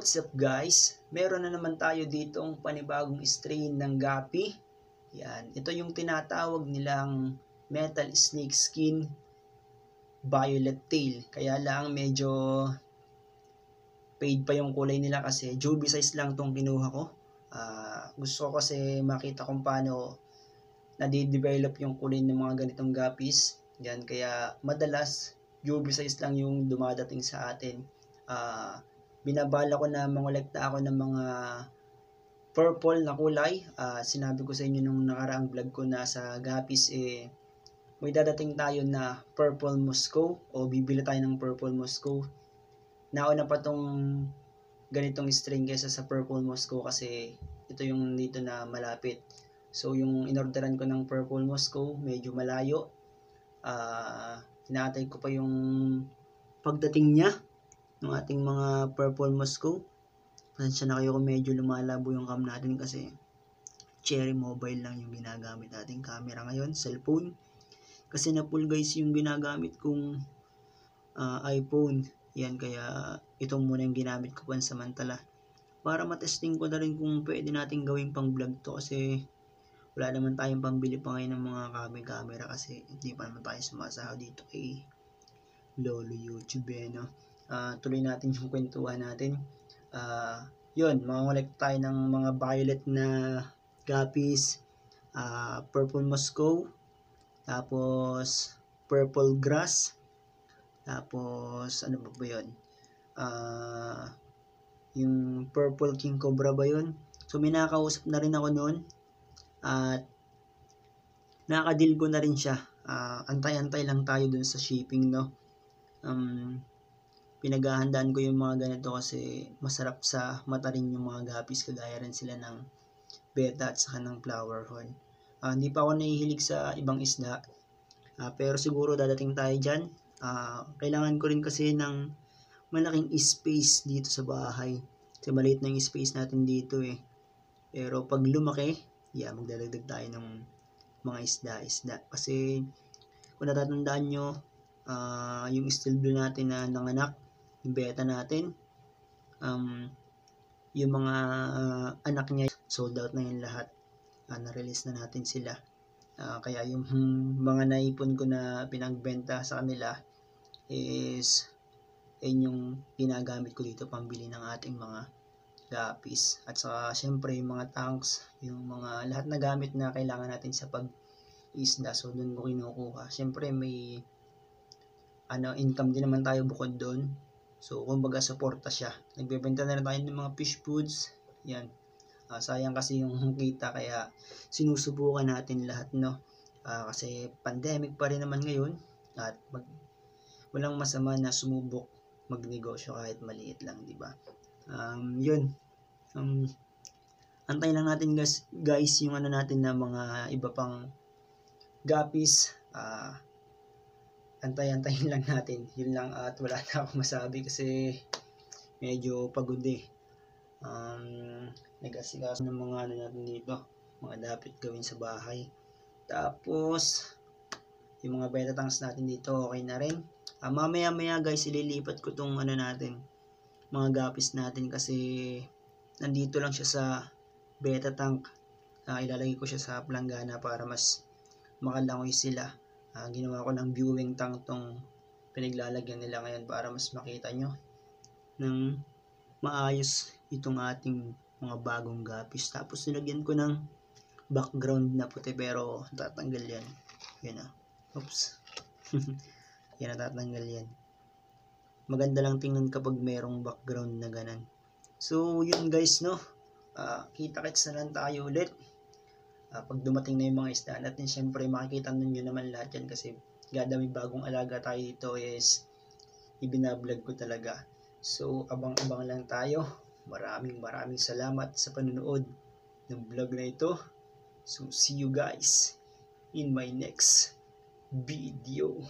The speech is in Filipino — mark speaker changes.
Speaker 1: What's up guys? Meron na naman tayo ditong panibagong strain ng gapi. Yan, ito yung tinatawag nilang metal snake skin violet tail. Kaya lang medyo fade pa yung kulay nila kasi juvie size lang tong kinuha ko. Gusto ko kasi makita kung paano nade-develop yung kulay ng mga ganitong guppies. Yan, kaya madalas juvie size lang yung dumadating sa atin. Binabala ko na mangolekta ako ng mga purple na kulay. Sinabi ko sa inyo nung nakaraang vlog ko na sa guppies may dadating tayo na purple Moscow o bibili tayo ng purple Moscow. Nauna pa tong ganitong string kaysa sa purple Moscow kasi ito yung dito na malapit. So yung inorderan ko ng purple Moscow medyo malayo. Inaantay ko pa yung pagdating niya ng ating mga purple Moscow. Pasensya na kayo kung medyo lumalabo yung cam natin kasi Cherry Mobile lang yung ginagamit nating camera ngayon, cellphone. Kasi na full guys yung ginagamit kong iPhone. Yan, kaya ito muna yung ginamit ko pansamantala. Para matesting ko na rin kung pwede natin gawing pang vlog to kasi wala naman tayong pambili pa ngayon ng mga camera kasi hindi pa naman tayo sumasahod dito kay Lolo YouTube no. Tuloy natin yung kwentuhan natin. Yun, mangolekta tayo ng mga violet na guppies, purple Moscow, tapos purple grass, tapos ano ba yun? Yung purple king cobra ba yun? So may nakakausap na rin ako noon at nakadil ko na rin siya. Antay-antay lang tayo dun sa shipping no. Pinaghahandaan ko yung mga ganito kasi masarap sa mata rin yung mga guppies, kagaya rin sila ng beta at saka ng flower horn. Hindi pa ako nahihilig sa ibang isda, pero siguro dadating tayo dyan. Kailangan ko rin kasi ng malaking space dito sa bahay kasi maliit na yung space natin dito pero pag lumaki, magdadagdag tayo ng mga isda kasi kung natatandaan nyo, yung steel blue natin na nanganak, yung beta natin, yung mga anak niya sold out na yung lahat. Na-release na natin sila. Kaya yung mga naipon ko na pinagbenta sa kanila is yung ginagamit ko dito pambili ng ating mga guppies. At saka syempre yung mga tanks, yung mga lahat na gamit na kailangan natin sa pag-isda, so doon ko kinukuha. Syempre may income din naman tayo bukod doon. So kumbaga suporta siya. Nagbebenta na rin tayo ng mga fish foods. Yan. Sayang kasi yung kita kaya sinusubukan natin lahat no. Kasi pandemic pa rin naman ngayon at walang masama na sumubok magnegosyo kahit maliit lang, di ba? Yun. Antay lang natin guys yung natin na mga iba pang guppies. Antay-antayin lang natin. Yun lang at wala na akong masabi kasi medyo pagod nag-asikaso ng mga natin dito, mga dapat gawin sa bahay. Tapos yung mga beta tanks natin dito okay na rin. Mamaya guys ililipat ko tong natin, mga guppies natin kasi nandito lang siya sa beta tank. Ilalagay ko siya sa planggana para mas makalangoy sila. Ginawa ko ng viewing tank tong pinaglalagyan nila ngayon para mas makita nyo ng maayos itong ating mga bagong guppies. Tapos nilagyan ko ng background na puti pero tatanggal yan. Yan oops. Yan natatanggal yan. Maganda lang tingnan kapag merong background na ganan. So yun guys no. Kita-kits na lang tayo ulit. Pag dumating na yung mga isda natin, syempre makikita nyo naman lahat yan kasi gada may bagong alaga tayo dito is ibinablog ko talaga. So abang-abang lang tayo. Maraming salamat sa panonood ng vlog na ito. So see you guys in my next video.